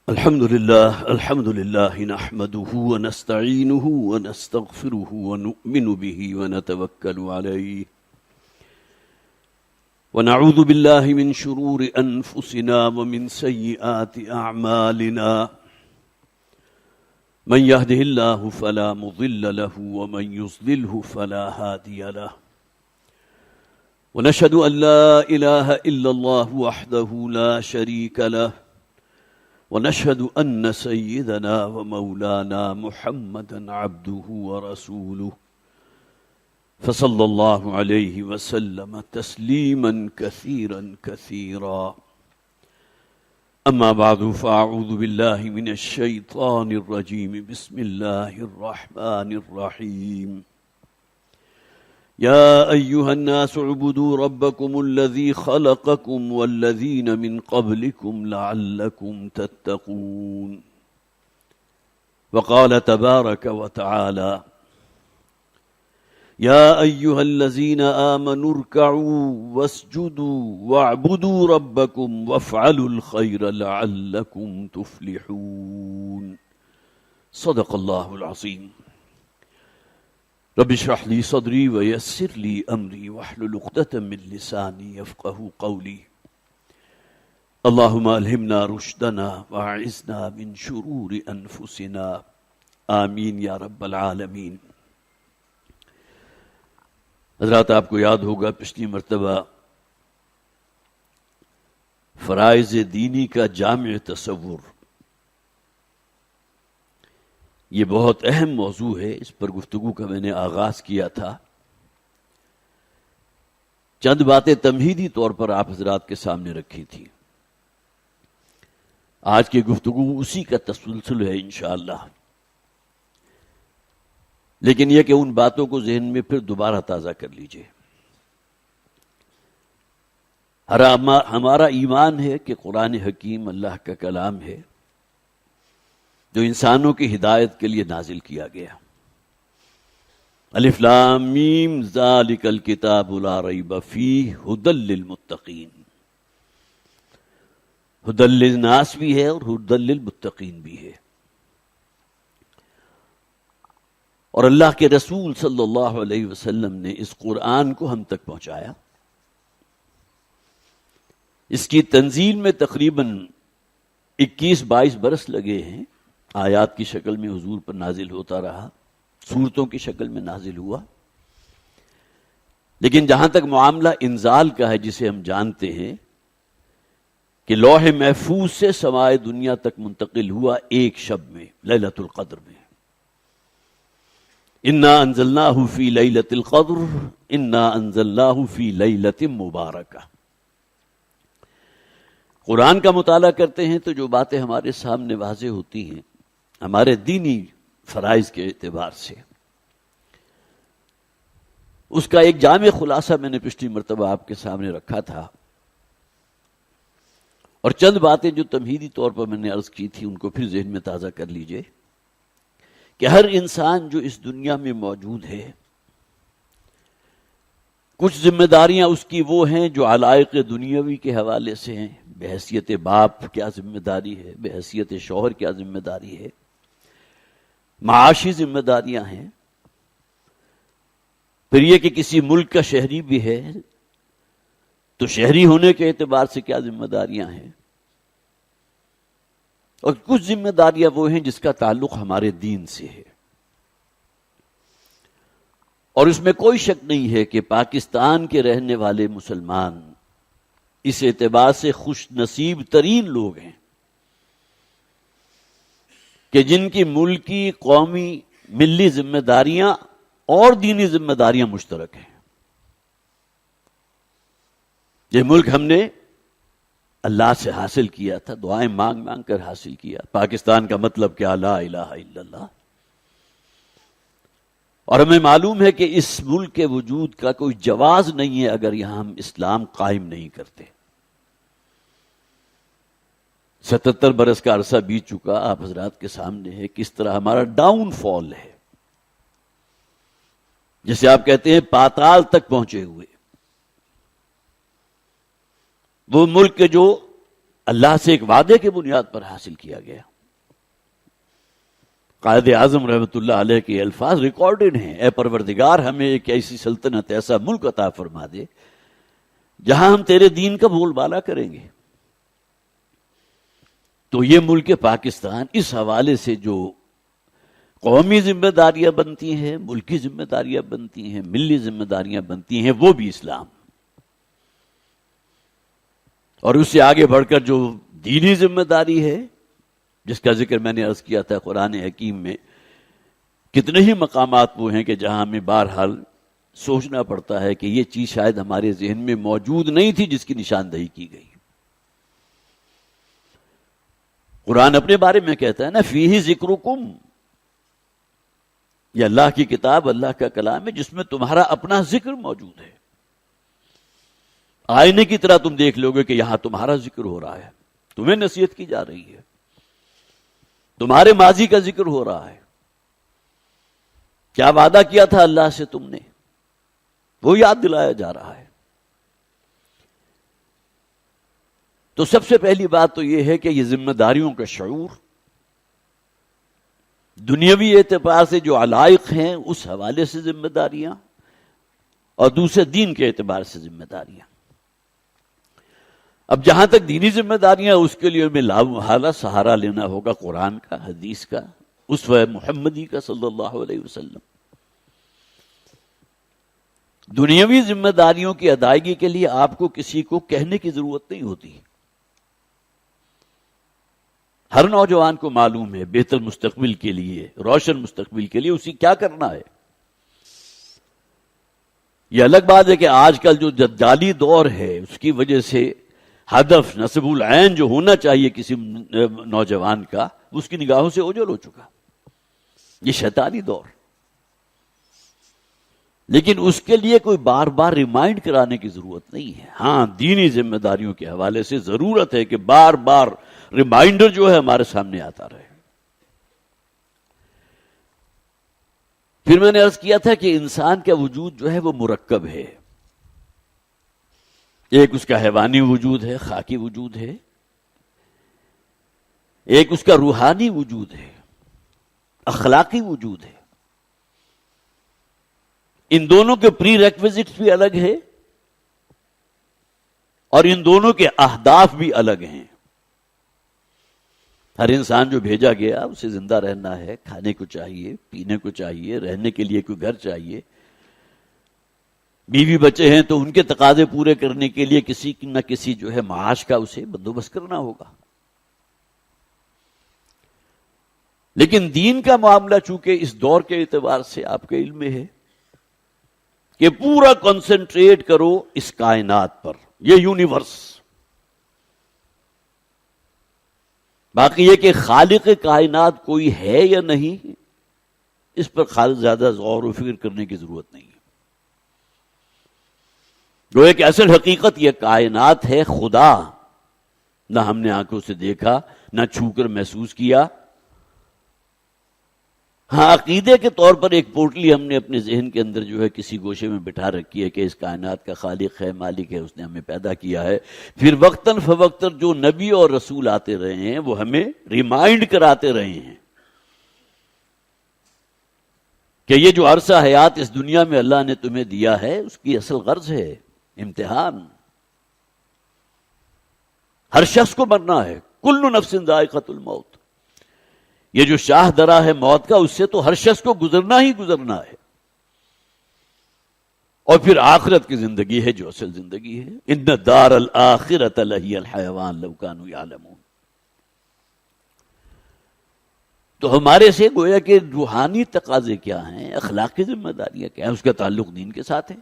الحمد لله نحمده ونستعينه ونستغفره ونؤمن به ونتوكل عليه ونعوذ بالله من شرور أنفسنا ومن سيئات أعمالنا من يهده الله فلا مضل له ومن يضلله فلا هادي له ونشهد أن لا إله إلا الله وحده لا شريك له ونشهد أن سيدنا ومولانا محمدا عبده ورسوله فصلى الله عليه وسلم تسليما كثيرا كثيرا أما بعد فأعوذ بالله من الشيطان الرجيم بسم الله الرحمن الرحيم يا أيها الناس اعبدوا ربكم الذي خلقكم والذين من قبلكم لعلكم تتقون وقال تبارك وتعالى يا أيها الذين آمنوا اركعوا واسجدوا واعبدوا ربكم وافعلوا الخير لعلكم تفلحون صدق الله العظيم رب اشرح لي صدري ويسر لي أمري واحلل عقدة من لساني يفقهوا قولي اللهم ألهمنا رشدنا وأعذنا من شرور أنفسنا آمین یا رب العالمین۔ حضرات، آپ کو یاد ہوگا پچھلی مرتبہ فرائض دینی کا جامع تصور، یہ بہت اہم موضوع ہے، اس پر گفتگو کا میں نے آغاز کیا تھا۔ چند باتیں تمہیدی طور پر آپ حضرات کے سامنے رکھی تھی۔ آج کی گفتگو اسی کا تسلسل ہے انشاءاللہ، لیکن یہ کہ ان باتوں کو ذہن میں پھر دوبارہ تازہ کر لیجئے۔ ہمارا ایمان ہے کہ قرآن حکیم اللہ کا کلام ہے جو انسانوں کی ہدایت کے لیے نازل کیا گیا۔ الف لام میم ذالک الکتاب لا ریب فیہ ھدی للمتقین، ھدی للناس بھی ہے اور ھدی للمتقین بھی ہے۔ اور اللہ کے رسول صلی اللہ علیہ وسلم نے اس قرآن کو ہم تک پہنچایا۔ اس کی تنزیل میں تقریباً 21-22 برس لگے ہیں۔ آیات کی شکل میں حضور پر نازل ہوتا رہا، سورتوں کی شکل میں نازل ہوا، لیکن جہاں تک معاملہ انزال کا ہے، جسے ہم جانتے ہیں کہ لوح محفوظ سے سمائے دنیا تک منتقل ہوا ایک شب میں، لیلۃ القدر میں۔ انا انزلناہ فی لیلۃ القدر انا انزلناہ فی لیلۃ مبارکہ۔ قرآن کا مطالعہ کرتے ہیں تو جو باتیں ہمارے سامنے واضح ہوتی ہیں ہمارے دینی فرائض کے اعتبار سے، اس کا ایک جامع خلاصہ میں نے پچھلی مرتبہ آپ کے سامنے رکھا تھا، اور چند باتیں جو تمہیدی طور پر میں نے عرض کی تھی ان کو پھر ذہن میں تازہ کر لیجئے کہ ہر انسان جو اس دنیا میں موجود ہے، کچھ ذمہ داریاں اس کی وہ ہیں جو علائق دنیاوی کے حوالے سے ہیں۔ بحیثیت باپ کیا ذمہ داری ہے، بحیثیت شوہر کیا ذمہ داری ہے، معاشی ذمہ داریاں ہیں۔ پھر یہ کہ کسی ملک کا شہری بھی ہے تو شہری ہونے کے اعتبار سے کیا ذمہ داریاں ہیں، اور کچھ ذمہ داریاں وہ ہیں جس کا تعلق ہمارے دین سے ہے۔ اور اس میں کوئی شک نہیں ہے کہ پاکستان کے رہنے والے مسلمان اس اعتبار سے خوش نصیب ترین لوگ ہیں کہ جن کی ملکی، قومی، ملی ذمہ داریاں اور دینی ذمہ داریاں مشترک ہیں۔ یہ ملک ہم نے اللہ سے حاصل کیا تھا، دعائیں مانگ مانگ کر حاصل کیا۔ پاکستان کا مطلب کیا؟ لا الہ الا اللہ۔ اور ہمیں معلوم ہے کہ اس ملک کے وجود کا کوئی جواز نہیں ہے اگر یہاں ہم اسلام قائم نہیں کرتے۔ 77 برس کا عرصہ بیت چکا، آپ حضرات کے سامنے ہے کس طرح ہمارا ڈاؤن فال ہے، جسے آپ کہتے ہیں پاتال تک پہنچے ہوئے۔ وہ ملک کے جو اللہ سے ایک وعدے کے بنیاد پر حاصل کیا گیا۔ قائد اعظم رحمۃ اللہ علیہ کے الفاظ ریکارڈڈ ہیں، اے پروردگار ہمیں ایک ایسی سلطنت، ایسا ملک عطا فرما دے جہاں ہم تیرے دین کا بول بالا کریں گے۔ تو یہ ملک پاکستان اس حوالے سے جو قومی ذمہ داریاں بنتی ہیں، ملکی ذمہ داریاں بنتی ہیں، ملی ذمہ داریاں بنتی ہیں، وہ بھی اسلام، اور اس سے آگے بڑھ کر جو دینی ذمہ داری ہے جس کا ذکر میں نے عرض کیا تھا، قرآن حکیم میں کتنے ہی مقامات وہ ہیں کہ جہاں ہمیں بہرحال سوچنا پڑتا ہے کہ یہ چیز شاید ہمارے ذہن میں موجود نہیں تھی جس کی نشاندہی کی گئی۔ قرآن اپنے بارے میں کہتا ہے نا، فیہ ذکرکم، یہ اللہ کی کتاب، اللہ کا کلام ہے جس میں تمہارا اپنا ذکر موجود ہے۔ آئینے کی طرح تم دیکھ لو گے کہ یہاں تمہارا ذکر ہو رہا ہے، تمہیں نصیحت کی جا رہی ہے، تمہارے ماضی کا ذکر ہو رہا ہے، کیا وعدہ کیا تھا اللہ سے تم نے، وہ یاد دلایا جا رہا ہے۔ تو سب سے پہلی بات تو یہ ہے کہ یہ ذمہ داریوں کا شعور، دنیاوی اعتبار سے جو علائق ہیں اس حوالے سے ذمہ داریاں، اور دوسرے دین کے اعتبار سے ذمہ داریاں۔ اب جہاں تک دینی ذمہ داریاں، اس کے لیے ہمیں لامحالہ سہارا لینا ہوگا قرآن کا، حدیث کا، اسوہ محمدی کا صلی اللہ علیہ وسلم۔ دنیاوی ذمہ داریوں کی ادائیگی کے لیے آپ کو کسی کو کہنے کی ضرورت نہیں ہوتی، ہر نوجوان کو معلوم ہے بہتر مستقبل کے لیے، روشن مستقبل کے لیے اسی کیا کرنا ہے۔ یہ الگ بات ہے کہ آج کل جو جدالی دور ہے اس کی وجہ سے ہدف نصب العین جو ہونا چاہیے کسی نوجوان کا، اس کی نگاہوں سے اوجھل ہو چکا، یہ شیطانی دور۔ لیکن اس کے لیے کوئی بار بار ریمائنڈ کرانے کی ضرورت نہیں ہے۔ ہاں، دینی ذمہ داریوں کے حوالے سے ضرورت ہے کہ بار بار ریمائنڈر جو ہے ہمارے سامنے آتا رہے۔ پھر میں نے عرض کیا تھا کہ انسان کا وجود جو ہے وہ مرکب ہے، ایک اس کا حیوانی وجود ہے، خاکی وجود ہے، ایک اس کا روحانی وجود ہے، اخلاقی وجود ہے۔ ان دونوں کے پری ریکویزٹس بھی الگ ہیں اور ان دونوں کے اہداف بھی الگ ہیں۔ ہر انسان جو بھیجا گیا اسے زندہ رہنا ہے، کھانے کو چاہیے، پینے کو چاہیے، رہنے کے لیے کوئی گھر چاہیے، بیوی بچے ہیں تو ان کے تقاضے پورے کرنے کے لیے کسی نہ کسی جو ہے معاش کا اسے بندوبست کرنا ہوگا۔ لیکن دین کا معاملہ چونکہ اس دور کے اعتبار سے آپ کے علم میں ہے کہ پورا کنسنٹریٹ کرو اس کائنات پر، یہ یونیورس۔ باقی یہ کہ خالق کائنات کوئی ہے یا نہیں، اس پر خالص زیادہ غور و فکر کرنے کی ضرورت نہیں ہے۔ جو ایک اصل حقیقت یہ کائنات ہے، خدا نہ ہم نے آنکھوں سے دیکھا، نہ چھو کر محسوس کیا۔ ہاں، عقیدے کے طور پر ایک پوٹلی ہم نے اپنے ذہن کے اندر جو ہے کسی گوشے میں بٹھا رکھی ہے کہ اس کائنات کا خالق ہے، مالک ہے، اس نے ہمیں پیدا کیا ہے۔ پھر وقتاً فوقتاً جو نبی اور رسول آتے رہے ہیں وہ ہمیں ریمائنڈ کراتے رہے ہیں کہ یہ جو عرصہ حیات اس دنیا میں اللہ نے تمہیں دیا ہے اس کی اصل غرض ہے امتحان۔ ہر شخص کو مرنا ہے، کل نفس ذائقۃ الموت۔ یہ جو شاہ درا ہے موت کا، اس سے تو ہر شخص کو گزرنا ہی گزرنا ہے۔ اور پھر آخرت کی زندگی ہے جو اصل زندگی ہے۔ ان دار الآخرۃ لہی الحیوان لو کانوا یعلمون۔ تو ہمارے سے گویا کہ روحانی تقاضے کیا ہیں، اخلاقی ذمہ داریاں کیا ہیں، اس کا تعلق دین کے ساتھ ہے۔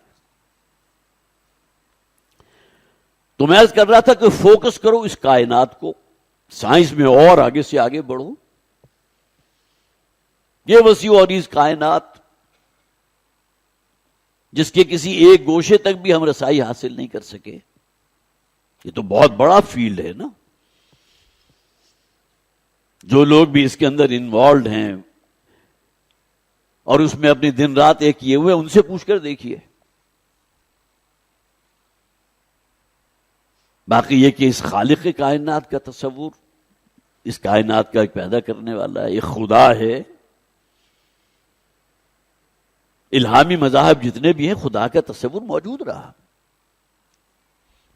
تو میں عرض کر رہا تھا کہ فوکس کرو اس کائنات کو، سائنس میں اور آگے سے آگے بڑھو۔ یہ وسیع و عریض کائنات جس کے کسی ایک گوشے تک بھی ہم رسائی حاصل نہیں کر سکے، یہ تو بہت بڑا فیلڈ ہے نا۔ جو لوگ بھی اس کے اندر انوالوڈ ہیں اور اس میں اپنی دن رات ایک کیے ہوئے، ان سے پوچھ کر دیکھیے۔ باقی یہ کہ اس خالق کائنات کا تصور، اس کائنات کا ایک پیدا کرنے والا ہے، ایک خدا ہے. الہامی مذاہب جتنے بھی ہیں خدا کا تصور موجود رہا.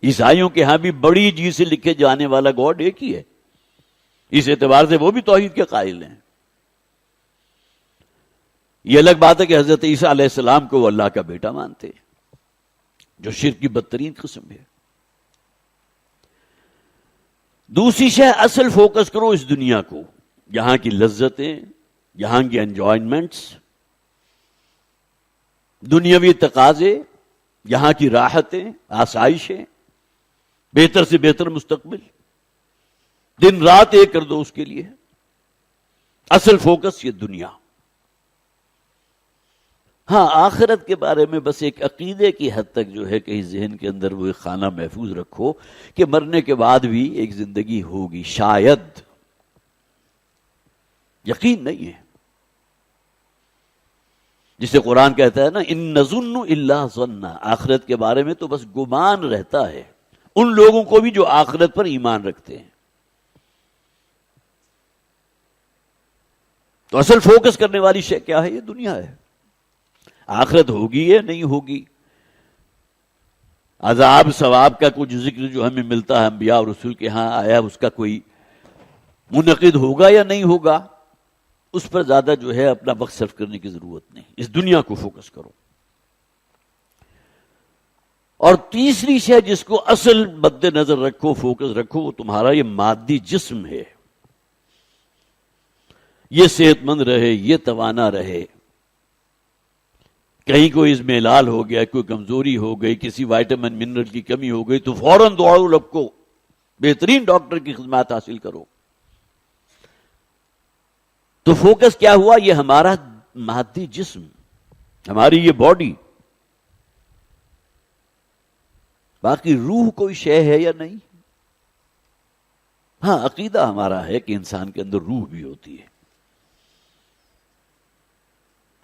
عیسائیوں کے ہاں بھی بڑی جی سے لکھے جانے والا گاڈ ایک ہی ہے. اس اعتبار سے وہ بھی توحید کے قائل ہیں. یہ الگ بات ہے کہ حضرت عیسیٰ علیہ السلام کو وہ اللہ کا بیٹا مانتے ہیں، جو شرک کی بدترین قسم ہے. دوسری شے، اصل فوکس کرو اس دنیا کو، یہاں کی لذتیں، یہاں کی انجوائمنٹس، دنیاوی تقاضے، یہاں کی راحتیں، آسائشیں، بہتر سے بہتر مستقبل، دن رات ایک کر دو اس کے لیے. اصل فوکس یہ دنیا. ہاں آخرت کے بارے میں بس ایک عقیدے کی حد تک جو ہے کہ ذہن کے اندر وہ ایک خانہ محفوظ رکھو کہ مرنے کے بعد بھی ایک زندگی ہوگی. شاید، یقین نہیں ہے. جسے قرآن کہتا ہے نا ان نظن الا ظنا، آخرت کے بارے میں تو بس گمان رہتا ہے ان لوگوں کو بھی جو آخرت پر ایمان رکھتے ہیں. تو اصل فوکس کرنے والی شے کیا ہے؟ یہ دنیا ہے. آخرت ہوگی یا نہیں ہوگی، عذاب ثواب کا کچھ ذکر جو ہمیں ملتا ہے انبیاء اور رسول کے ہاں آیا، اس کا کوئی منعقد ہوگا یا نہیں ہوگا، اس پر زیادہ جو ہے اپنا وقت صرف کرنے کی ضرورت نہیں. اس دنیا کو فوکس کرو. اور تیسری شے جس کو اصل مد نظر رکھو، فوکس رکھو، وہ تمہارا یہ مادی جسم ہے. یہ صحت مند رہے، یہ توانا رہے. کہیں کوئی اس میں اعلال ہو گیا، کوئی کمزوری ہو گئی، کسی وائٹامن منرل کی کمی ہو گئی تو فوراً دوڑو لپکو، بہترین ڈاکٹر کی خدمات حاصل کرو. تو فوکس کیا ہوا؟ یہ ہمارا مادی جسم، ہماری یہ باڈی. باقی روح کوئی شے ہے یا نہیں؟ ہاں عقیدہ ہمارا ہے کہ انسان کے اندر روح بھی ہوتی ہے.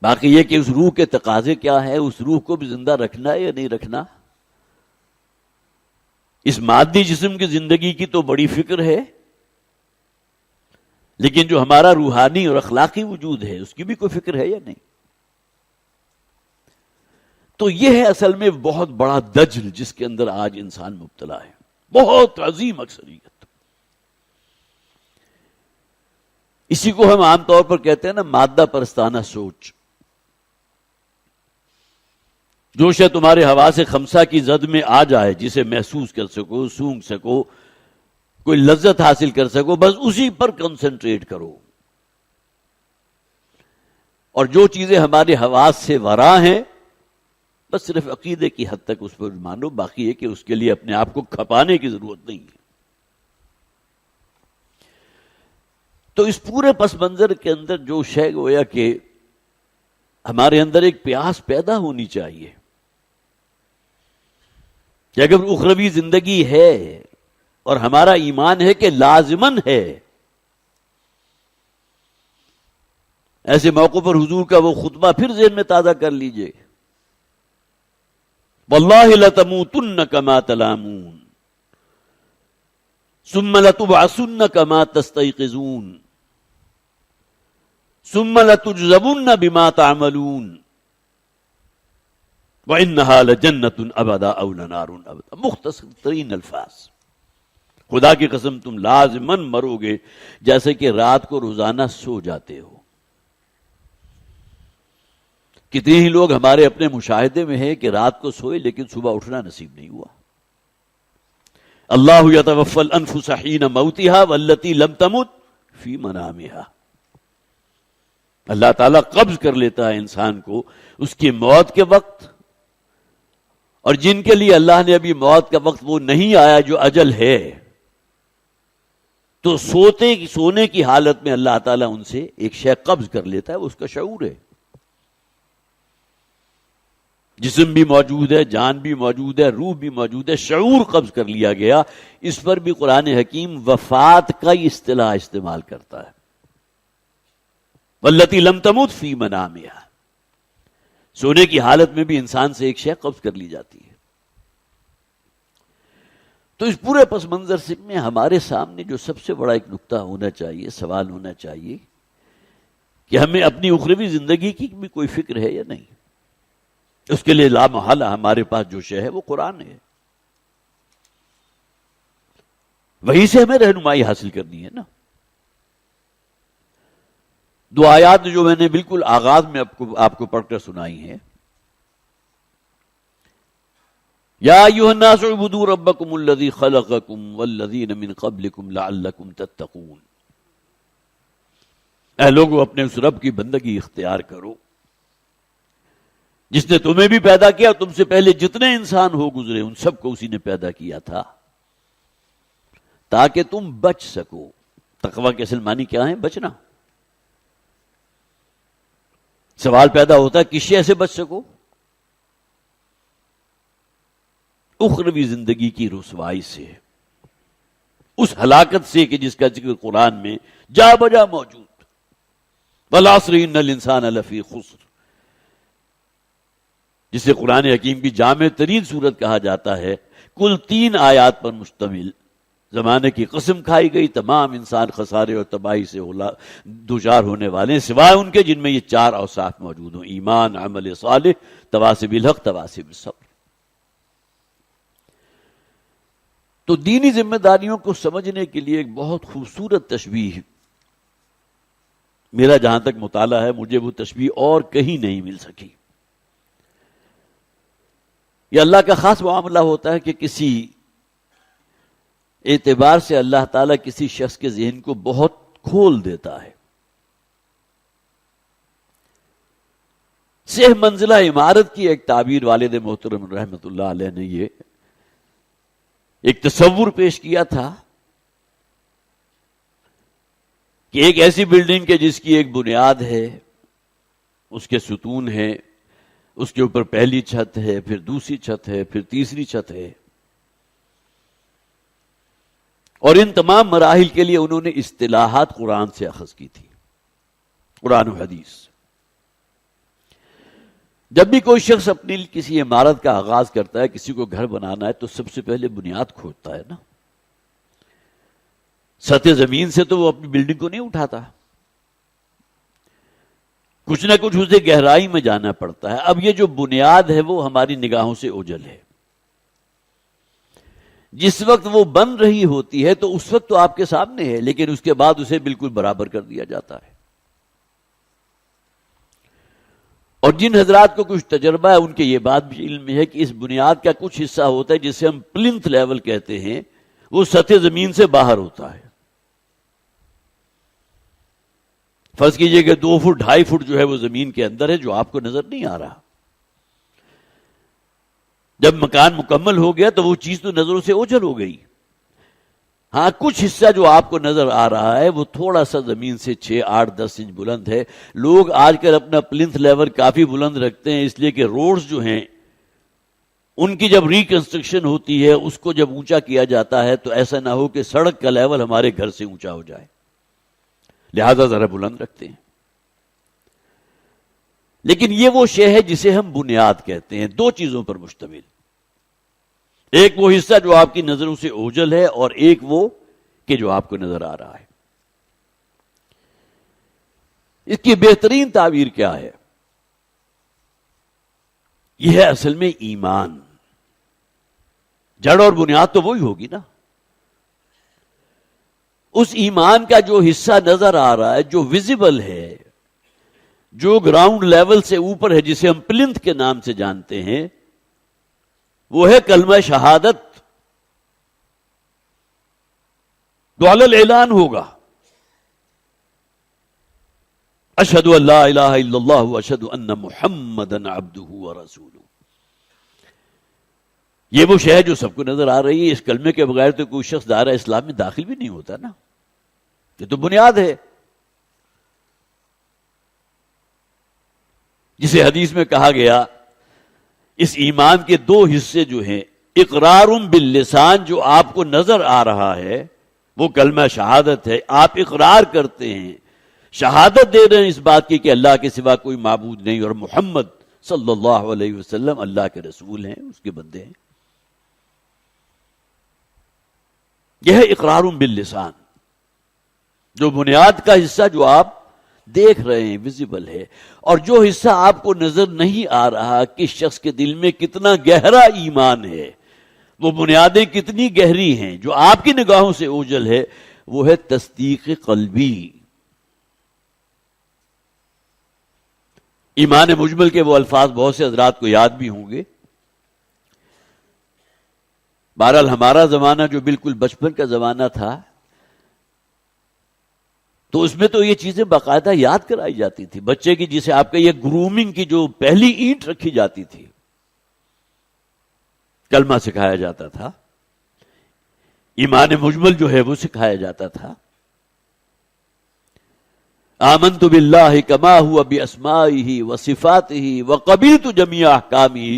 باقی یہ کہ اس روح کے تقاضے کیا ہے، اس روح کو بھی زندہ رکھنا ہے یا نہیں رکھنا. اس مادی جسم کی زندگی کی تو بڑی فکر ہے، لیکن جو ہمارا روحانی اور اخلاقی وجود ہے اس کی بھی کوئی فکر ہے یا نہیں. تو یہ ہے اصل میں بہت بڑا دجل جس کے اندر آج انسان مبتلا ہے، بہت عظیم اکثریت. اسی کو ہم عام طور پر کہتے ہیں نا مادہ پرستانہ سوچ. جو شے تمہارے حواس خمسہ کی زد میں آ جائے، جسے محسوس کر سکو، سونگ سکو، کوئی لذت حاصل کر سکو، بس اسی پر کنسنٹریٹ کرو. اور جو چیزیں ہمارے حواس سے ورا ہیں بس صرف عقیدے کی حد تک اس پر مانو. باقی ہے کہ اس کے لیے اپنے آپ کو کھپانے کی ضرورت نہیں ہے. تو اس پورے پس منظر کے اندر جو شے گویا کہ ہمارے اندر ایک پیاس پیدا ہونی چاہیے کہ اگر اخروی زندگی ہے اور ہمارا ایمان ہے کہ لازمن ہے. ایسے موقع پر حضور کا وہ خطبہ پھر ذہن میں تازہ کر لیجئے. واللہ لتموتن کما تلامون ثم لتبعثن کما تستيقظون ثم لتجزون بما تعملون وانها لجنة ابدا او لنار ابدا. مختصر ترین الفاظ. خدا کی قسم تم لازماً مرو گے جیسے کہ رات کو روزانہ سو جاتے ہو. کتنے ہی لوگ ہمارے اپنے مشاہدے میں ہیں کہ رات کو سوئے لیکن صبح اٹھنا نصیب نہیں ہوا. اللہ یتوفی الانفس حین موتها والتی لم تمت فی منامها. اللہ تعالیٰ قبض کر لیتا ہے انسان کو اس کی موت کے وقت، اور جن کے لیے اللہ نے ابھی موت کا وقت وہ نہیں آیا جو اجل ہے، تو سونے کی حالت میں اللہ تعالیٰ ان سے ایک شے قبض کر لیتا ہے، وہ اس کا شعور ہے. جسم بھی موجود ہے، جان بھی موجود ہے، روح بھی موجود ہے، شعور قبض کر لیا گیا. اس پر بھی قرآن حکیم وفات کا اصطلاح استعمال کرتا ہے. واللتی لم تمت فی منامها. سونے کی حالت میں بھی انسان سے ایک شے قبض کر لی جاتی ہے. تو اس پورے پس منظر سے میں ہمارے سامنے جو سب سے بڑا ایک نقطہ ہونا چاہیے، سوال ہونا چاہیے کہ ہمیں اپنی اخروی زندگی کی بھی کوئی فکر ہے یا نہیں. اس کے لیے لامحالہ ہمارے پاس جو شے ہے وہ قرآن ہے. وہیں سے ہمیں رہنمائی حاصل کرنی ہے نا. دو آیات جو میں نے بالکل آغاز میں آپ کو پڑھ کر سنائی ہیں. یا ایھا الناس اعبدوا ربکم الذی خلقکم والذین من قبلکم لعلکم تتقون. اے لوگو اپنے اس رب کی بندگی اختیار کرو جس نے تمہیں بھی پیدا کیا، تم سے پہلے جتنے انسان ہو گزرے ان سب کو اسی نے پیدا کیا تھا تاکہ تم بچ سکو. تقویٰ کے اصل معنی کیا ہے؟ بچنا. سوال پیدا ہوتا ہے کس شے سے بچ سکو؟ اخروی زندگی کی رسوائی سے، اس ہلاکت سے کہ جس کا ذکر قرآن میں جا بجا موجود. والعصر ان الانسان لفی خسر، جسے قرآن حکیم کی جامع ترین سورت کہا جاتا ہے. کل 3 آیات پر مشتمل. زمانے کی قسم کھائی گئی، تمام انسان خسارے اور تباہی سے دوچار ہونے والے ہیں سوائے ان کے جن میں یہ 4 اوصاف موجود ہوں: ایمان، عمل صالح، تواصی بالحق، تواصی بالصبر. تو دینی ذمہ داریوں کو سمجھنے کے لیے ایک بہت خوبصورت تشبیہ، میرا جہاں تک مطالعہ ہے مجھے وہ تشبیہ اور کہیں نہیں مل سکی. یہ اللہ کا خاص معاملہ ہوتا ہے کہ کسی اعتبار سے اللہ تعالیٰ کسی شخص کے ذہن کو بہت کھول دیتا ہے. سہ منزلہ عمارت کی ایک تعبیر والد محترم رحمت اللہ علیہ نے یہ ایک تصور پیش کیا تھا کہ ایک ایسی بلڈنگ کے جس کی ایک بنیاد ہے، اس کے ستون ہیں، اس کے اوپر پہلی چھت ہے، پھر دوسری چھت ہے، پھر تیسری چھت ہے، اور ان تمام مراحل کے لیے انہوں نے اصطلاحات قرآن سے اخذ کی تھی، قرآن و حدیث. جب بھی کوئی شخص اپنی کسی عمارت کا آغاز کرتا ہے، کسی کو گھر بنانا ہے، تو سب سے پہلے بنیاد کھودتا ہے نا. سطح زمین سے تو وہ اپنی بلڈنگ کو نہیں اٹھاتا، کچھ نہ کچھ اسے گہرائی میں جانا پڑتا ہے. اب یہ جو بنیاد ہے وہ ہماری نگاہوں سے اوجھل ہے. جس وقت وہ بن رہی ہوتی ہے تو اس وقت تو آپ کے سامنے ہے، لیکن اس کے بعد اسے بالکل برابر کر دیا جاتا ہے. اور جن حضرات کو کچھ تجربہ ہے ان کے یہ بات بھی علم میں ہے کہ اس بنیاد کا کچھ حصہ ہوتا ہے جسے ہم پلنتھ لیول کہتے ہیں، وہ سطح زمین سے باہر ہوتا ہے. فرض کیجئے کہ 2 فٹ 2.5 فٹ جو ہے وہ زمین کے اندر ہے، جو آپ کو نظر نہیں آ رہا. جب مکان مکمل ہو گیا تو وہ چیز تو نظروں سے اوجھل ہو گئی. ہاں کچھ حصہ جو آپ کو نظر آ رہا ہے وہ تھوڑا سا زمین سے 6, 8, 10 انچ بلند ہے. لوگ آج کل اپنا پلنتھ لیول کافی بلند رکھتے ہیں، اس لیے کہ روڈز جو ہیں ان کی جب ریکنسٹرکشن ہوتی ہے، اس کو جب اونچا کیا جاتا ہے تو ایسا نہ ہو کہ سڑک کا لیول ہمارے گھر سے اونچا ہو جائے، لہذا ذرا بلند رکھتے ہیں. لیکن یہ وہ شے ہے جسے ہم بنیاد کہتے ہیں، 2 چیزوں پر مشتمل. ایک وہ حصہ جو آپ کی نظروں سے اوجھل ہے، اور ایک وہ کہ جو آپ کو نظر آ رہا ہے. اس کی بہترین تعبیر کیا ہے؟ یہ ہے اصل میں ایمان. جڑ اور بنیاد تو وہی ہوگی نا. اس ایمان کا جو حصہ نظر آ رہا ہے، جو ویزیبل ہے، جو گراؤنڈ لیول سے اوپر ہے، جسے ہم پلنتھ کے نام سے جانتے ہیں، وہ ہے کلمہ شہادت. دعال الاعلان ہوگا، اشہد ان لا الہ الا اللہ واشہد ان محمدن عبدہ ورسولہ. یہ وہ شے جو سب کو نظر آ رہی ہے. اس کلمے کے بغیر تو کوئی شخص دائرہ اسلام میں داخل بھی نہیں ہوتا نا. یہ تو بنیاد ہے، جسے حدیث میں کہا گیا اس ایمان کے 2 حصے جو ہیں، اقرار باللسان، جو آپ کو نظر آ رہا ہے وہ کلمہ شہادت ہے. آپ اقرار کرتے ہیں، شہادت دے رہے ہیں اس بات کی کہ اللہ کے سوا کوئی معبود نہیں، اور محمد صلی اللہ علیہ وسلم اللہ کے رسول ہیں، اس کے بندے ہیں. یہ ہے اقرار باللسان، جو بنیاد کا حصہ جو آپ دیکھ رہے ہیں ویزیبل ہے، اور جو حصہ آپ کو نظر نہیں آ رہا کہ شخص کے دل میں کتنا گہرا ایمان ہے، وہ بنیادیں کتنی گہری ہیں، جو آپ کی نگاہوں سے اوجھل ہے، وہ ہے تصدیق قلبی۔ ایمان مجمل کے وہ الفاظ بہت سے حضرات کو یاد بھی ہوں گے۔ بہرحال ہمارا زمانہ جو بالکل بچپن کا زمانہ تھا، تو اس میں تو یہ چیزیں باقاعدہ یاد کرائی جاتی تھی بچے کی، جسے آپ کا یہ گرومنگ کی جو پہلی اینٹ رکھی جاتی تھی، کلمہ سکھایا جاتا تھا، ایمان مجمل جو ہے وہ سکھایا جاتا تھا۔ آمنت باللہ کما ہوا باسمائہ وصفاتہ وقبلت جمیع احکامہ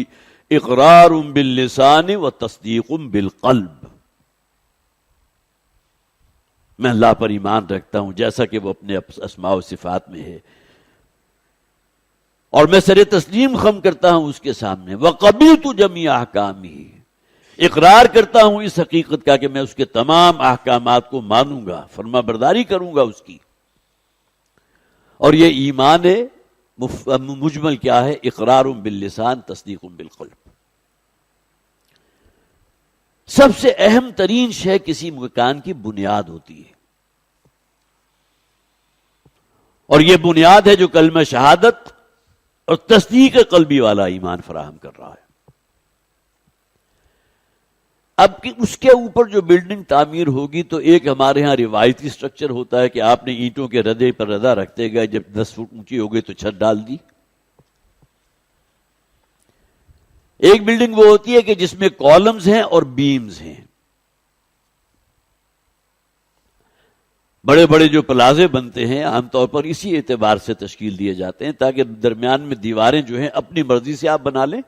اقرار باللسان وتصدیق بالقلب۔ میں اللہ پر ایمان رکھتا ہوں جیسا کہ وہ اپنے اسماء و صفات میں ہے، اور میں سر تسلیم خم کرتا ہوں اس کے سامنے، وقبلت جمیع احکامہ، اقرار کرتا ہوں اس حقیقت کا کہ میں اس کے تمام احکامات کو مانوں گا، فرما برداری کروں گا اس کی۔ اور یہ ایمان مجمل کیا ہے؟ اقرار باللسان تصدیق بالقلب۔ سب سے اہم ترین شے کسی مکان کی بنیاد ہوتی ہے، اور یہ بنیاد ہے جو کلمہ شہادت اور تصدیق قلبی والا ایمان فراہم کر رہا ہے۔ اب اس کے اوپر جو بلڈنگ تعمیر ہوگی، تو ایک ہمارے ہاں روایتی سٹرکچر ہوتا ہے کہ آپ نے اینٹوں کے ردے پر ردا رکھتے گئے، جب 10 فٹ اونچی ہو گئی تو چھت ڈال دی۔ ایک بلڈنگ وہ ہوتی ہے کہ جس میں کالمز ہیں اور بیمز ہیں۔ بڑے بڑے جو پلازے بنتے ہیں عام طور پر اسی اعتبار سے تشکیل دیے جاتے ہیں تاکہ درمیان میں دیواریں جو ہیں اپنی مرضی سے آپ بنا لیں،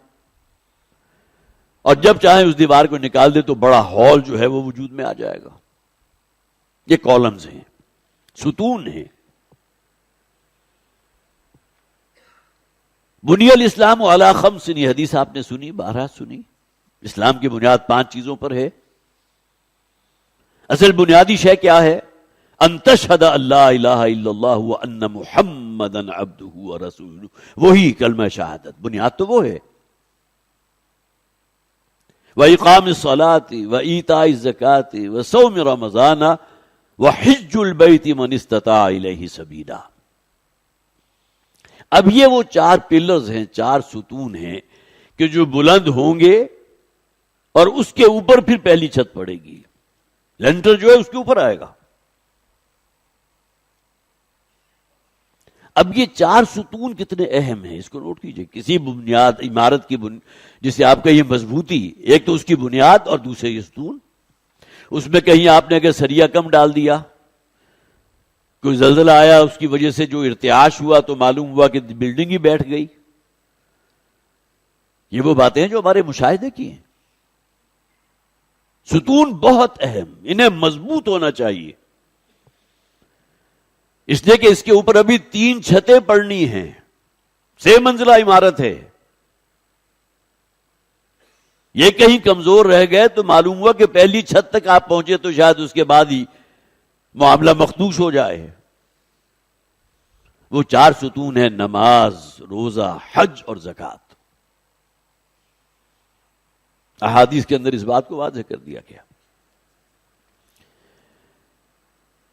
اور جب چاہیں اس دیوار کو نکال دیں تو بڑا ہال جو ہے وہ وجود میں آ جائے گا۔ یہ کالمز ہیں، ستون ہیں۔ بنی الاسلام علی خمس، یہ حدیث آپ نے سنی، بارہا سنی۔ اسلام کی بنیاد 5 چیزوں پر ہے۔ اصل بنیادی شے کیا ہے؟ ان تشہد اللہ الہ الا اللہ وان محمدا عبدہ ورسولہ، وہی کلمہ شہادت، بنیاد تو وہ ہے۔ وَإِقَامِ الصَّلَاةِ وَإِيتَاءِ الزَّكَاةِ وَصَوْمِ رَمَضَانَ وَحِجُّ الْبَيْتِ مَنِ اسْتَطَاعَ إِلَيْهِ سَبِيلًا۔ اب یہ وہ 4 پلرز ہیں، 4 ستون ہیں کہ جو بلند ہوں گے، اور اس کے اوپر پھر پہلی چھت پڑے گی، لینٹر جو ہے اس کے اوپر آئے گا۔ اب یہ 4 ستون کتنے اہم ہیں، اس کو نوٹ کیجئے۔ کسی بنیاد عمارت کی جسے آپ کہیں مضبوطی، ایک تو اس کی بنیاد اور دوسرے یہ ستون۔ اس میں کہیں آپ نے اگر سریا کم ڈال دیا، کوئی زلزلہ آیا، اس کی وجہ سے جو ارتعاش ہوا تو معلوم ہوا کہ بلڈنگ ہی بیٹھ گئی۔ یہ وہ باتیں ہیں جو ہمارے مشاہدے کی ہیں۔ ستون بہت اہم، انہیں مضبوط ہونا چاہیے، اس لیے کہ اس کے اوپر ابھی 3 چھتیں پڑنی ہیں، 6 منزلہ عمارت ہے۔ یہ کہیں کمزور رہ گئے تو معلوم ہوا کہ پہلی چھت تک آپ پہنچے تو شاید اس کے بعد ہی معاملہ مخدوش ہو جائے۔ وہ 4 ستون ہیں، نماز، روزہ، حج اور زکوٰۃ۔ احادیث کے اندر اس بات کو واضح کر دیا گیا۔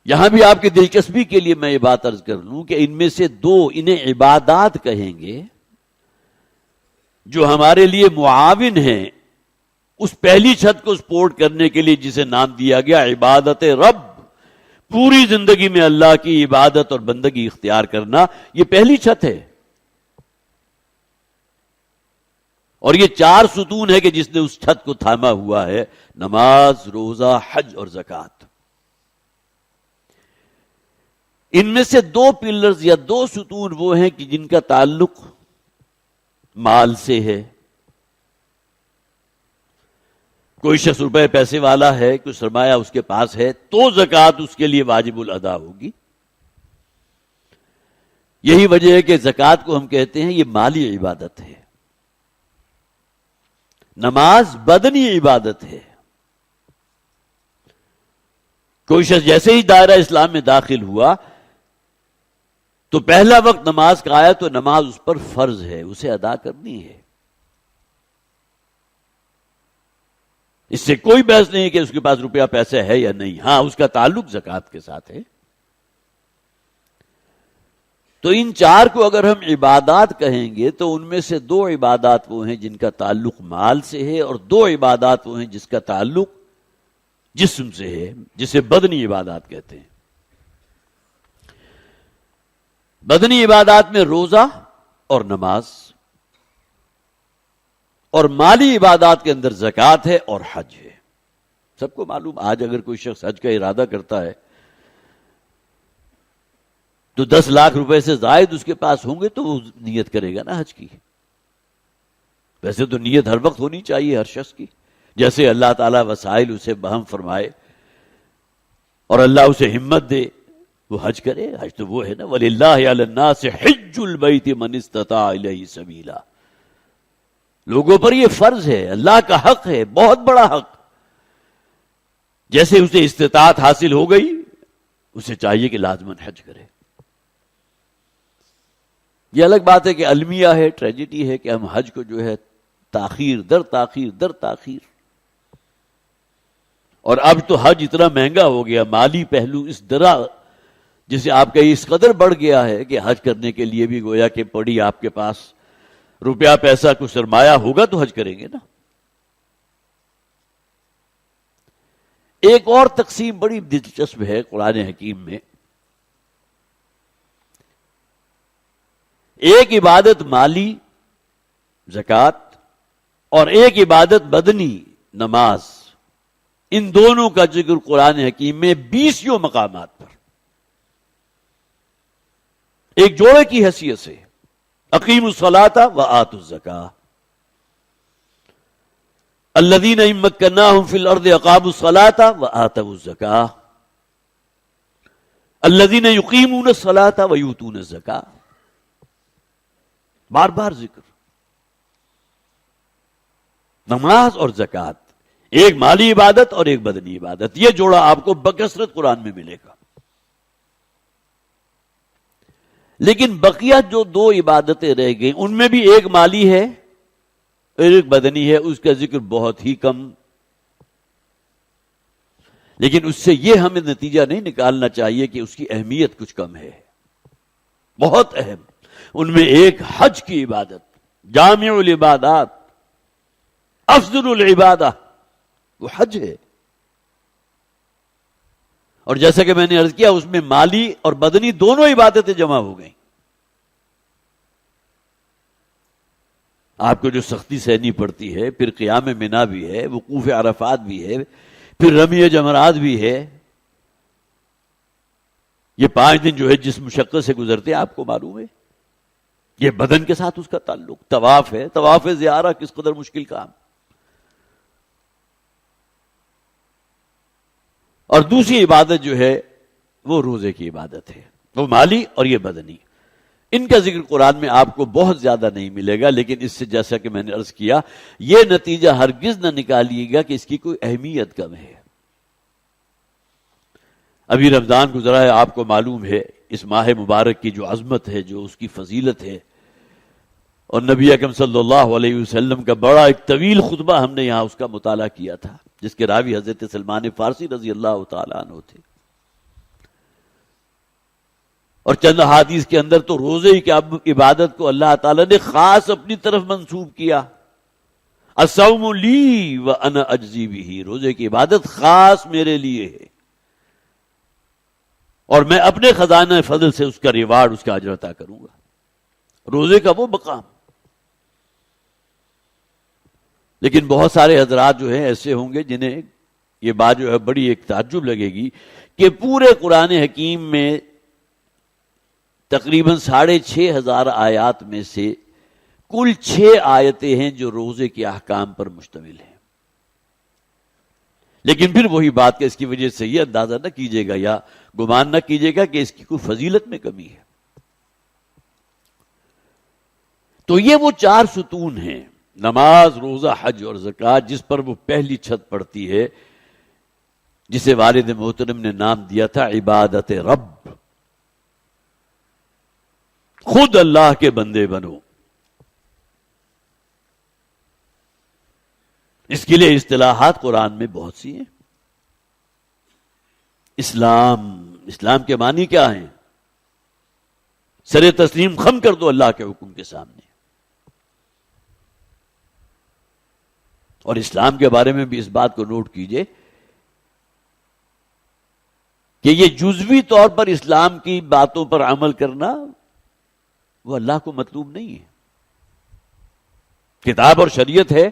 یہاں بھی آپ کی دلچسپی کے لیے میں یہ بات عرض کر لوں کہ ان میں سے 2 انہیں عبادات کہیں گے جو ہمارے لیے معاون ہیں اس پہلی چھت کو سپورٹ کرنے کے لیے، جسے نام دیا گیا عبادت رب۔ پوری زندگی میں اللہ کی عبادت اور بندگی اختیار کرنا، یہ پہلی چھت ہے۔ اور یہ 4 ستون ہے کہ جس نے اس چھت کو تھاما ہوا ہے، نماز، روزہ، حج اور زکوٰۃ۔ ان میں سے 2 پلرز یا 2 ستون وہ ہیں کہ جن کا تعلق مال سے ہے۔ کوئی شخص روپے پیسے والا ہے، کوئی سرمایہ اس کے پاس ہے، تو زکوٰۃ اس کے لیے واجب الادا ہوگی۔ یہی وجہ ہے کہ زکوٰۃ کو ہم کہتے ہیں یہ مالی عبادت ہے، نماز بدنی عبادت ہے۔ کوئی شخص جیسے ہی دائرہ اسلام میں داخل ہوا تو پہلا وقت نماز کا آیا تو نماز اس پر فرض ہے، اسے ادا کرنی ہے. اس سے کوئی بحث نہیں کہ اس کے پاس روپیہ پیسے ہے یا نہیں. ہاں، اس کا تعلق زکوٰۃ کے ساتھ ہے. تو ان چار کو اگر ہم عبادات کہیں گے تو ان میں سے دو عبادات وہ ہیں جن کا تعلق مال سے ہے، اور دو عبادات وہ ہیں جس کا تعلق جسم سے ہے، جسے بدنی عبادات کہتے ہیں. بدنی عبادات میں روزہ اور نماز، اور مالی عبادات کے اندر زکوٰۃ ہے اور حج ہے. سب کو معلوم، آج اگر کوئی شخص حج کا ارادہ کرتا ہے تو 10 لاکھ روپے سے زائد اس کے پاس ہوں گے تو وہ نیت کرے گا نا حج کی. ویسے تو نیت ہر وقت ہونی چاہیے ہر شخص کی، جیسے اللہ تعالیٰ وسائل اسے بہم فرمائے اور اللہ اسے ہمت دے وہ حج کرے. حج تو وہ ہے نا، وَلِلَّهِ عَلَى النَّاسِ حِجُّ الْبَيْتِ مَنِ اسْتَطَاعَ إِلَيْهِ سَبِيلًا. لوگوں پر یہ فرض ہے، اللہ کا حق ہے، بہت بڑا حق. جیسے اسے استطاعت حاصل ہو گئی اسے چاہیے کہ لازماً حج کرے. یہ الگ بات ہے کہ المیہ ہے، ٹریجڈی ہے کہ ہم حج کو جو ہے تاخیر در تاخیر در تاخیر. اور اب تو حج اتنا مہنگا ہو گیا، مالی پہلو اس طرح جسے آپ کا اس قدر بڑھ گیا ہے کہ حج کرنے کے لیے بھی گویا کہ پڑی آپ کے پاس روپیہ پیسہ کو سرمایہ ہوگا تو حج کریں گے نا. ایک اور تقسیم بڑی دلچسپ ہے قرآن حکیم میں. ایک عبادت مالی زکوٰۃ اور ایک عبادت بدنی نماز، ان دونوں کا ذکر قرآن حکیم میں 20 مقامات پر ایک جوڑے کی حیثیت سے. اقیموا الصلاۃ وآتوا الزکاۃ الذین ان مکناہم فی الارض اقاموا الصلاۃ وآتوا الزکاۃ الذین یقیمون الصلاۃ ویؤتون الزکاۃ. بار بار ذکر نماز اور زکوٰۃ، ایک مالی عبادت اور ایک بدنی عبادت. یہ جوڑا آپ کو بکثرت قرآن میں ملے گا. لیکن بقیہ جو دو عبادتیں رہ گئیں ان میں بھی ایک مالی ہے اور ایک بدنی ہے، اس کا ذکر بہت ہی کم. لیکن اس سے یہ ہمیں نتیجہ نہیں نکالنا چاہیے کہ اس کی اہمیت کچھ کم ہے، بہت اہم. ان میں ایک حج کی عبادت، جامع العبادات، افضل العبادہ، وہ حج ہے. اور جیسا کہ میں نے عرض کیا اس میں مالی اور بدنی دونوں عبادتیں جمع ہو گئیں. آپ کو جو سختی سہنی پڑتی ہے، پھر قیام منا بھی ہے، وقوف عرفات بھی ہے، پھر رمی جمرات بھی ہے. یہ 5 دن جو ہے جس مشقت سے گزرتے ہیں آپ کو معلوم ہے. یہ بدن کے ساتھ اس کا تعلق. طواف ہے، طواف زیارہ کس قدر مشکل کام. اور دوسری عبادت جو ہے وہ روزے کی عبادت ہے، وہ مالی اور یہ بدنی. ان کا ذکر قرآن میں آپ کو بہت زیادہ نہیں ملے گا، لیکن اس سے جیسا کہ میں نے عرض کیا یہ نتیجہ ہرگز نہ نکالیے گا کہ اس کی کوئی اہمیت کم ہے. ابھی رمضان گزرا ہے، آپ کو معلوم ہے اس ماہ مبارک کی جو عظمت ہے، جو اس کی فضیلت ہے. اور نبی اکرم صلی اللہ علیہ وسلم کا بڑا ایک طویل خطبہ ہم نے یہاں اس کا مطالعہ کیا تھا، جس کے راوی حضرت سلمان فارسی رضی اللہ تعالیٰ عنہ تھے. اور چند حدیث کے اندر تو روزے کی عبادت کو اللہ تعالیٰ نے خاص اپنی طرف منسوب کیا. الصوم لی وانا اجزی بہ، روزے کی عبادت خاص میرے لیے ہے اور میں اپنے خزانہ فضل سے اس کا ریوارڈ، اس کا اجر عطا کروں گا. روزے کا وہ مقام. لیکن بہت سارے حضرات جو ہیں ایسے ہوں گے جنہیں یہ بات جو ہے بڑی ایک تعجب لگے گی کہ پورے قرآن حکیم میں تقریباً 6,500 آیات میں سے کل 6 آیتیں ہیں جو روزے کے احکام پر مشتمل ہیں. لیکن پھر وہی بات کہ اس کی وجہ سے یہ اندازہ نہ کیجیے گا یا گمان نہ کیجیے گا کہ اس کی کوئی فضیلت میں کمی ہے. تو یہ وہ 4 ستون ہیں، نماز، روزہ، حج اور زکوٰۃ، جس پر وہ پہلی چھت پڑتی ہے جسے والد محترم نے نام دیا تھا عبادت رب. خود اللہ کے بندے بنو. اس کے لیے اصطلاحات قرآن میں بہت سی ہیں. اسلام کے معنی کیا ہیں؟ سر تسلیم خم کر دو اللہ کے حکم کے سامنے. اور اسلام کے بارے میں بھی اس بات کو نوٹ کیجئے کہ یہ جزوی طور پر اسلام کی باتوں پر عمل کرنا وہ اللہ کو مطلوب نہیں ہے. کتاب اور شریعت ہے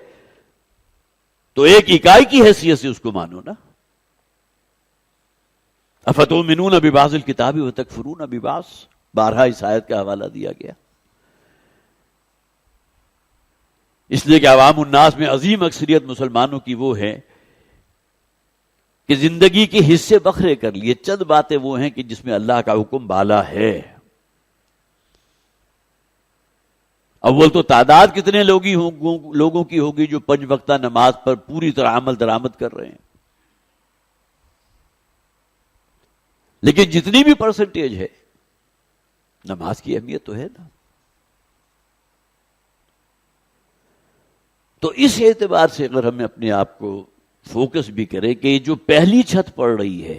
تو ایک اکائی کی حیثیت سے اس کو مانو نا. افتؤمنون ببعض الکتاب وتکفرون ببعض، بارہا اس آیت کا حوالہ دیا گیا. اس لیے کہ عوام الناس میں عظیم اکثریت مسلمانوں کی وہ ہے کہ زندگی کے حصے بکھرے کر لیے. چند باتیں وہ ہیں کہ جس میں اللہ کا حکم بالا ہے. اول تو تعداد کتنے لوگوں کی ہوگی جو 5 وقتہ نماز پر پوری طرح عمل درآمد کر رہے ہیں. لیکن جتنی بھی پرسنٹیج ہے، نماز کی اہمیت تو ہے نا. تو اس اعتبار سے اگر ہمیں اپنے آپ کو فوکس بھی کریں کہ جو پہلی چھت پڑ رہی ہے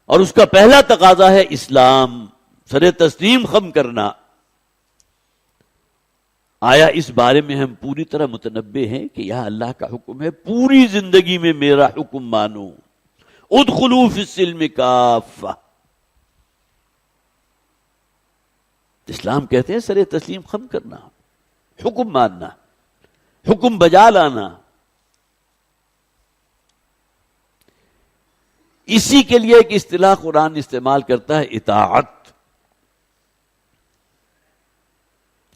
اور اس کا پہلا تقاضا ہے اسلام، سر تسلیم خم کرنا، آیا اس بارے میں ہم پوری طرح متنبع ہیں کہ یہ اللہ کا حکم ہے پوری زندگی میں میرا حکم مانو. ادخلوا فی السلم کافہ. اسلام کہتے ہیں سر تسلیم خم کرنا، حکم ماننا، حکم بجا لانا. اسی کے لیے ایک اصطلاح قرآن استعمال کرتا ہے، اطاعت.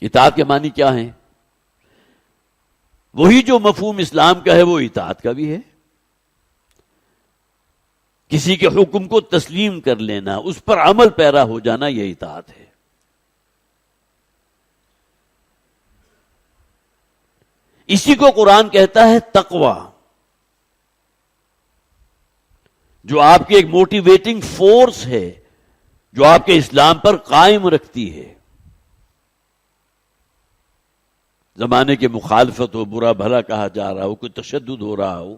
اطاعت کے معنی کیا ہیں؟ وہی جو مفہوم اسلام کا ہے وہ اطاعت کا بھی ہے. کسی کے حکم کو تسلیم کر لینا، اس پر عمل پیرا ہو جانا، یہ اطاعت ہے. اسی کو قرآن کہتا ہے تقوی، جو آپ کی ایک موٹیویٹنگ فورس ہے، جو آپ کے اسلام پر قائم رکھتی ہے. زمانے کے مخالفت ہو، برا بھلا کہا جا رہا ہو، کوئی تشدد ہو رہا ہو،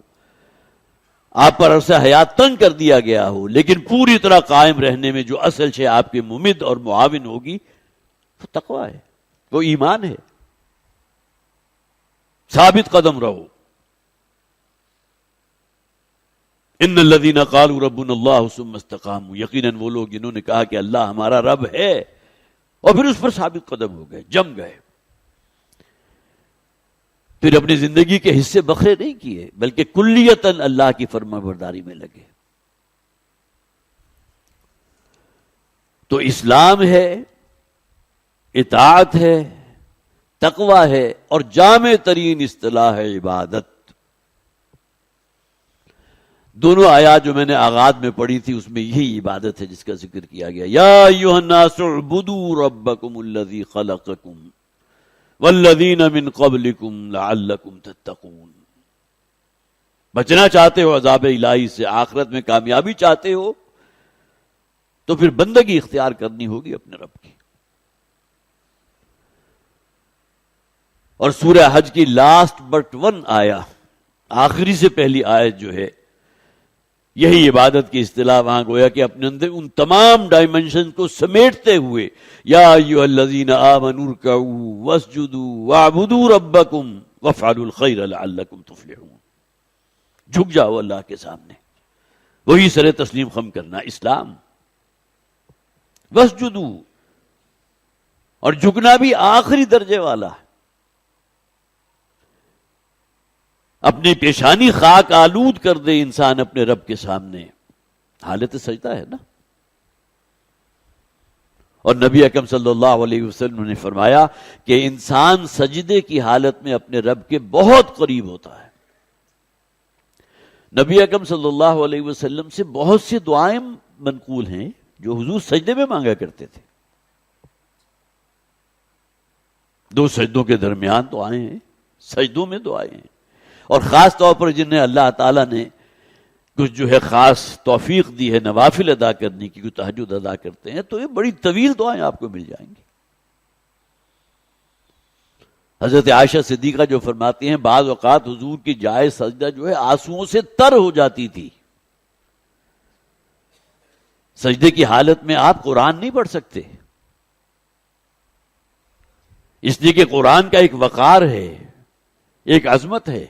آپ پر عرصہ حیات تنگ کر دیا گیا ہو، لیکن پوری طرح قائم رہنے میں جو اصل شے آپ کے ممد اور معاون ہوگی وہ تقوی ہے، وہ ایمان ہے. ثابت قدم رہو. ان الذین قالوا ربنا اللہ ثم استقاموا، یقیناً وہ لوگ جنہوں نے کہا کہ اللہ ہمارا رب ہے اور پھر اس پر ثابت قدم ہو گئے، جم گئے، پھر اپنی زندگی کے حصے بکھرے نہیں کیے بلکہ کلیتاً اللہ کی فرما برداری میں لگے. تو اسلام ہے، اطاعت ہے، تقوی ہے، اور جامع ترین اصطلاح ہے عبادت. دونوں آیات جو میں نے آغاز میں پڑھی تھی اس میں یہی عبادت ہے جس کا ذکر کیا گیا. یا ایھا الناس اعبدوا ربکم الذی خلقکم والذین من قبلکم لعلکم تتقون. بچنا چاہتے ہو عذاب الہی سے، آخرت میں کامیابی چاہتے ہو، تو پھر بندگی اختیار کرنی ہوگی اپنے رب کی. اور سورہ حج کی لاسٹ بٹ 1 آیا، آخری سے پہلی آیت جو ہے، یہی عبادت کی اصطلاح وہاں گویا کہ اپنے اندر ان تمام ڈائمنشن کو سمیٹتے ہوئے یا ایھا الذین آمنوا ارکعوا واسجدوا واعبدوا ربکم وافعلوا الخیر لعلکم تفلحون. جھک جاؤ اللہ کے سامنے، وہی سر تسلیم خم کرنا اسلام. واسجدوا، اور جھکنا بھی آخری درجے والا ہے. اپنی پیشانی خاک آلود کر دے انسان اپنے رب کے سامنے، حالت سجدہ ہے نا. اور نبی اکرم صلی اللہ علیہ وسلم نے فرمایا کہ انسان سجدے کی حالت میں اپنے رب کے بہت قریب ہوتا ہے. نبی اکرم صلی اللہ علیہ وسلم سے بہت سی دعائیں منقول ہیں جو حضور سجدے میں مانگا کرتے تھے. 2 سجدوں کے درمیان دعائیں ہیں، سجدوں میں دعائیں ہیں، اور خاص طور پر جنہیں اللہ تعالیٰ نے کچھ جو ہے خاص توفیق دی ہے نوافل ادا کرنے کی، کوئی تہجد ادا کرتے ہیں، تو یہ بڑی طویل دعائیں آپ کو مل جائیں گی۔ حضرت عائشہ صدیقہ جو فرماتی ہیں بعض اوقات حضور کی جائے سجدہ جو ہے آنسوؤں سے تر ہو جاتی تھی۔ سجدے کی حالت میں آپ قرآن نہیں پڑھ سکتے، اس لیے کہ قرآن کا ایک وقار ہے، ایک عظمت ہے،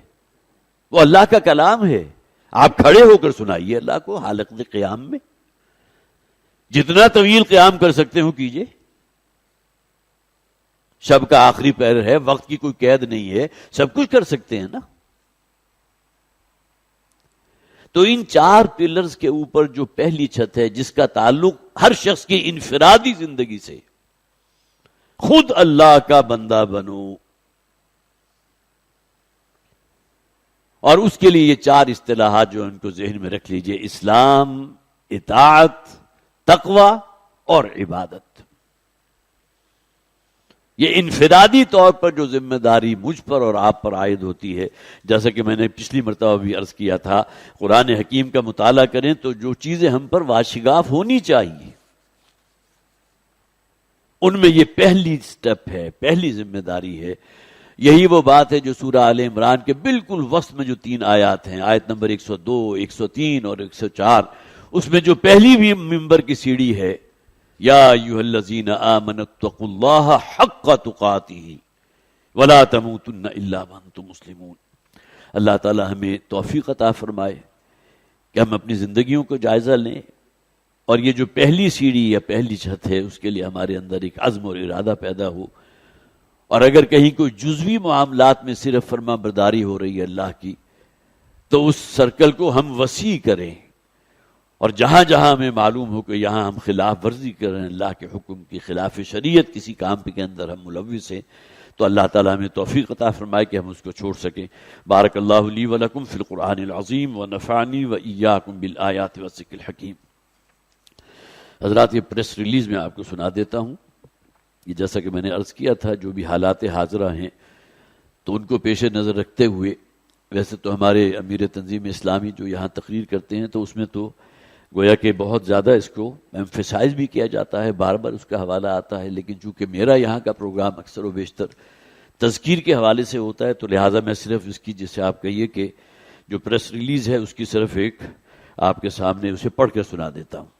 وہ اللہ کا کلام ہے۔ آپ کھڑے ہو کر سنائیے اللہ کو حالت قیام میں، جتنا طویل قیام کر سکتے ہو کیجئے۔ شب کا آخری پہر ہے، وقت کی کوئی قید نہیں ہے، سب کچھ کر سکتے ہیں نا۔ تو ان چار پلرز کے اوپر جو پہلی چھت ہے، جس کا تعلق ہر شخص کی انفرادی زندگی سے، خود اللہ کا بندہ بنو، اور اس کے لیے یہ چار اصطلاحات جو ان کو ذہن میں رکھ لیجئے: اسلام، اطاعت، تقوی اور عبادت۔ یہ انفرادی طور پر جو ذمہ داری مجھ پر اور آپ پر عائد ہوتی ہے، جیسا کہ میں نے پچھلی مرتبہ بھی عرض کیا تھا، قرآن حکیم کا مطالعہ کریں تو جو چیزیں ہم پر واشگاف ہونی چاہیے، ان میں یہ پہلی سٹیپ ہے، پہلی ذمہ داری ہے۔ یہی وہ بات ہے جو سورہ آل عمران کے بالکل وسط میں جو 3 آیات ہیں، آیت نمبر 102، 103 اور 104، اس میں جو پہلی بھی منبر کی سیڑھی ہے، یا ایھا الذین آمنوا اتقوا اللہ حق تقاتہ ولا تموتن الا وانتم مسلمون۔ اللہ تعالی ہمیں توفیق عطا فرمائے کہ ہم اپنی زندگیوں کو جائزہ لیں، اور یہ جو پہلی سیڑھی یا پہلی چھت ہے، اس کے لیے ہمارے اندر ایک عزم اور ارادہ پیدا ہو، اور اگر کہیں کوئی جزوی معاملات میں صرف فرما برداری ہو رہی ہے اللہ کی، تو اس سرکل کو ہم وسیع کریں، اور جہاں جہاں ہمیں معلوم ہو کہ یہاں ہم خلاف ورزی کر رہے ہیں، اللہ کے حکم کی خلاف شریعت کسی کام کے اندر ہم ملوث ہیں، تو اللہ تعالیٰ ہمیں توفیق عطا فرمائے کہ ہم اس کو چھوڑ سکیں۔ بارک اللہ لی ولکم فی القرآن العظیم ونفعنی وایاکم بالآیات والذکر الحکیم۔ حضرات، یہ پریس ریلیز میں آپ کو سنا دیتا ہوں۔ یہ جیسا کہ میں نے عرض کیا تھا، جو بھی حالات حاضرہ ہیں تو ان کو پیش نظر رکھتے ہوئے، ویسے تو ہمارے امیر تنظیم اسلامی جو یہاں تقریر کرتے ہیں تو اس میں تو گویا کہ بہت زیادہ اس کو ایمفیسائز بھی کیا جاتا ہے، بار بار اس کا حوالہ آتا ہے، لیکن چونکہ میرا یہاں کا پروگرام اکثر و بیشتر تذکیر کے حوالے سے ہوتا ہے، تو لہٰذا میں صرف اس کی، جسے آپ کہیے کہ جو پریس ریلیز ہے، اس کی صرف ایک آپ کے سامنے اسے پڑھ کر سنا دیتا ہوں۔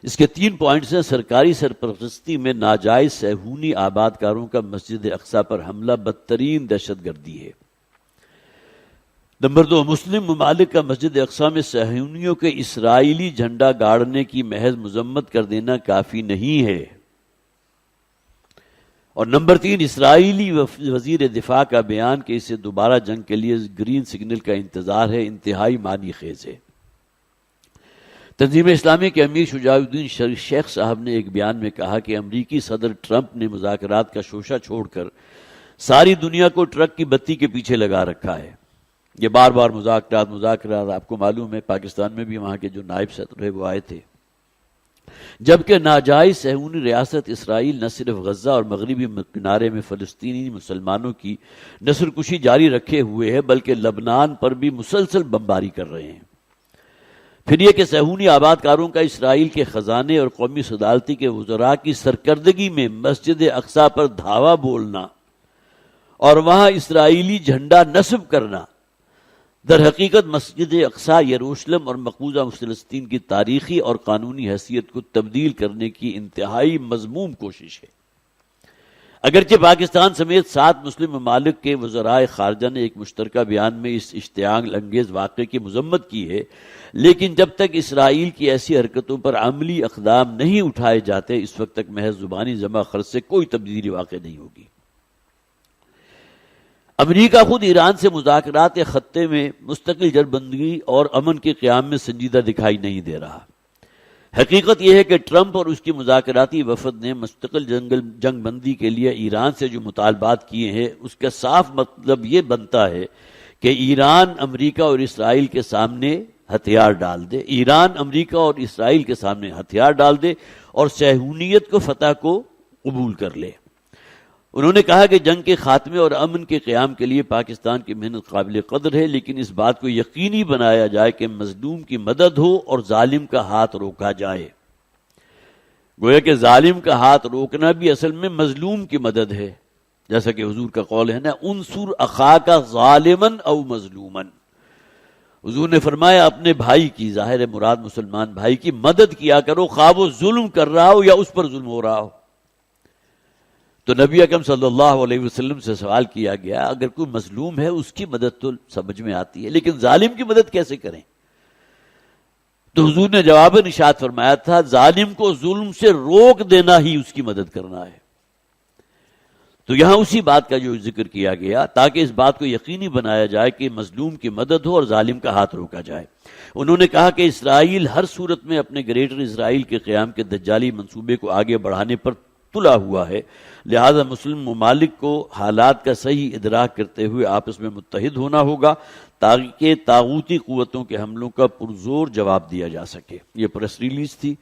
اس کے 3 پوائنٹس ہیں۔ سرکاری سرپرستی میں ناجائز صہیونی آباد کاروں کا مسجد اقصیٰ پر حملہ بدترین دہشت گردی ہے۔ نمبر 2، مسلم ممالک کا مسجد اقصیٰ میں صہیونیوں کے اسرائیلی جھنڈا گاڑنے کی محض مذمت کر دینا کافی نہیں ہے۔ اور نمبر 3، اسرائیلی وزیر دفاع کا بیان کہ اسے دوبارہ جنگ کے لیے گرین سگنل کا انتظار ہے، انتہائی معنی خیز ہے۔ تنظیم اسلامی کے امیر شجاع الدین شیخ صاحب نے ایک بیان میں کہا کہ امریکی صدر ٹرمپ نے مذاکرات کا شوشہ چھوڑ کر ساری دنیا کو ٹرک کی بتی کے پیچھے لگا رکھا ہے۔ یہ بار بار مذاکرات آپ کو معلوم ہے، پاکستان میں بھی وہاں کے جو نائب صدر ہے وہ آئے تھے، جبکہ ناجائز صہیونی ریاست اسرائیل نہ صرف غزہ اور مغربی کنارے میں فلسطینی مسلمانوں کی نسل کشی جاری رکھے ہوئے ہے، بلکہ لبنان پر بھی مسلسل بمباری کر رہے ہیں۔ پھر یہ کہ صہیونی آباد کاروں کا اسرائیل کے خزانے اور قومی صدارتی کے وزراء کی سرکردگی میں مسجد اقصیٰ پر دھاوا بولنا اور وہاں اسرائیلی جھنڈا نصب کرنا، در حقیقت مسجد اقصیٰ یروشلم اور مقبوضہ فلسطین کی تاریخی اور قانونی حیثیت کو تبدیل کرنے کی انتہائی مذموم کوشش ہے۔ اگرچہ پاکستان سمیت 7 مسلم ممالک کے وزرائے خارجہ نے ایک مشترکہ بیان میں اس اشتعال انگیز واقعے کی مذمت کی ہے، لیکن جب تک اسرائیل کی ایسی حرکتوں پر عملی اقدام نہیں اٹھائے جاتے، اس وقت تک محض زبانی جمع خرچ سے کوئی تبدیلی واقع نہیں ہوگی۔ امریکہ خود ایران سے مذاکرات خطے میں مستقل جربندگی اور امن کے قیام میں سنجیدہ دکھائی نہیں دے رہا۔ حقیقت یہ ہے کہ ٹرمپ اور اس کی مذاکراتی وفد نے مستقل جنگ بندی کے لیے ایران سے جو مطالبات کیے ہیں، اس کا صاف مطلب یہ بنتا ہے کہ ایران امریکہ اور اسرائیل کے سامنے ہتھیار ڈال دے، ایران امریکہ اور اسرائیل کے سامنے ہتھیار ڈال دے اور صہیونیت کو فتح کو قبول کر لے۔ انہوں نے کہا کہ جنگ کے خاتمے اور امن کے قیام کے لیے پاکستان کی محنت قابل قدر ہے، لیکن اس بات کو یقینی بنایا جائے کہ مظلوم کی مدد ہو اور ظالم کا ہاتھ روکا جائے۔ گویا کہ ظالم کا ہاتھ روکنا بھی اصل میں مظلوم کی مدد ہے، جیسا کہ حضور کا قول ہے نا، انصر اخاک ظالما او مظلوما۔ حضور نے فرمایا اپنے بھائی کی، ظاہر مراد مسلمان بھائی کی مدد کیا کرو، خواہ وہ ظلم کر رہا ہو یا اس پر ظلم ہو رہا ہو۔ تو نبی اکرم صلی اللہ علیہ وسلم سے سوال کیا گیا، اگر کوئی مظلوم ہے اس کی مدد تو سمجھ میں آتی ہے، لیکن ظالم کی مدد کیسے کریں؟ تو حضور نے جواباً ارشاد فرمایا تھا، ظالم کو ظلم سے روک دینا ہی اس کی مدد کرنا ہے۔ تو یہاں اسی بات کا جو ذکر کیا گیا تاکہ اس بات کو یقینی بنایا جائے کہ مظلوم کی مدد ہو اور ظالم کا ہاتھ روکا جائے۔ انہوں نے کہا کہ اسرائیل ہر صورت میں اپنے گریٹر اسرائیل کے قیام کے دجالی منصوبے کو آگے بڑھانے پر تلا ہوا ہے، لہذا مسلم ممالک کو حالات کا صحیح ادراک کرتے ہوئے آپس میں متحد ہونا ہوگا تاکہ طاغوتی قوتوں کے حملوں کا پرزور جواب دیا جا سکے۔ یہ پریس ریلیز تھی